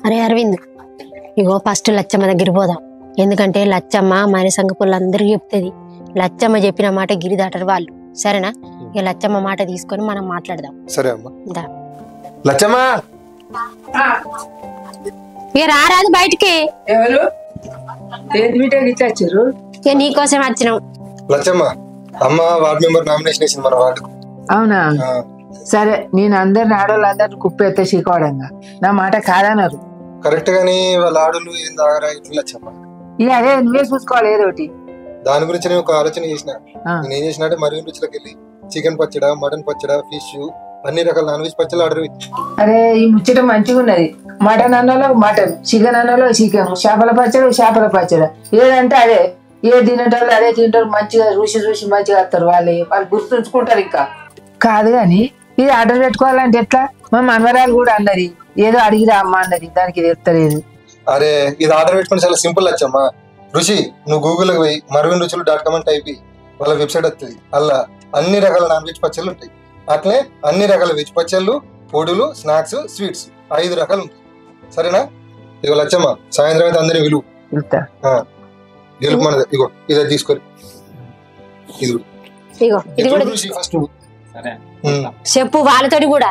అరే అరవింద్, ఇగో ఫస్ట్ లచ్చమ్మ దగ్గర పోదాం. ఎందుకంటే లచ్చమ్మ మన సంఘ పుల్లందరికీ చెప్తుంది. లచ్చమ్మ చెప్పిన మాట గిరి దాటరు వాళ్ళు. సరేనా? ఇక లచ్చమ్మ మాట తీసుకొని మనం మాట్లాడదాం. సరే అమ్మా. లచ్చమ్మ ఇక రారాదు బయటికి. ఎవరు ఇచ్చారు? ఇక నీకోసం వచ్చినాం. లచ్చమ్మ, అమ్మ వార్డ్ మెంబర్ నామినేషన్ వేసింది మన వార్డు. అవునా? సరే, నేను అందరిని ఆడవాళ్ళందరిని కుప్పెత్తే చీకోవడంగా నా మాట కాదన్నారు. కరెక్ట్ గానీ వాళ్ళ ఆడోళ్ళు ఏం తాగరా ఇట్లా లచ్చమ్మ. ఇక అదే నువ్వే చూసుకోవాలి ఏదో ఒకటి. దాని గురించి నేను ఒక ఆలోచన చేసిన. నేను ఏం చేసిన అంటే మరుగున రుచులకు వెళ్ళి చికెన్ పచ్చడా, మటన్ పచ్చడా, ఫిష్, అన్ని రకాల నాన్ వెజ్ పచ్చళ్ళు ఆర్డర్ పెట్టి. అరే ఈ ముచ్చట మంచిగా ఉన్నది. మటన్ అన్నలో మటన్, చికెన్ అన్నలో చికెన్, చేపల పచ్చడి చేపల పచ్చడి, ఏదంటే అదే. ఏ తినేటోళ్ళు అదే తింటారు. మంచిగా చూసి మంచిగా వస్తారు. వాళ్ళు గుర్తుంచుకుంటారు. ఇంకా కాదు గాని ఇది ఆర్డర్ పెట్టుకోవాలంటే ఎట్లా? మా మనవరాలు కూడా అన్నది, ఏదో అడిగిరా అమ్మ అన్నది. దానికి ఇది ఎత్తలేదు. అరే ఇది ఆర్డర్ పెట్టుకుని చాలా సింపుల్ లచ్చమ్మా. రుచి నువ్వు గూగుల్కి పోయి marvinruchulu.com అని టైప్ వాళ్ళ వెబ్సైట్ వస్తుంది. అలా అన్ని రకాల నాన్ వెజ్ పచ్చళ్ళు ఉంటాయి. అట్లే అన్ని రకాల వెజ్ పచ్చళ్ళు, పొడులు, స్నాక్స్, స్వీట్స్ 5 రకాలు ఉంటాయి. సరేనా? ఇగో లచ్చమ్మ, సాయంత్రం అయితే అందరినీ విలువ గెలుపు మనది. ఇగో ఇదే తీసుకొని ఇగో ఇది కూడా ఫస్ట్ చెప్పు వాళ్ళతోటి కూడా.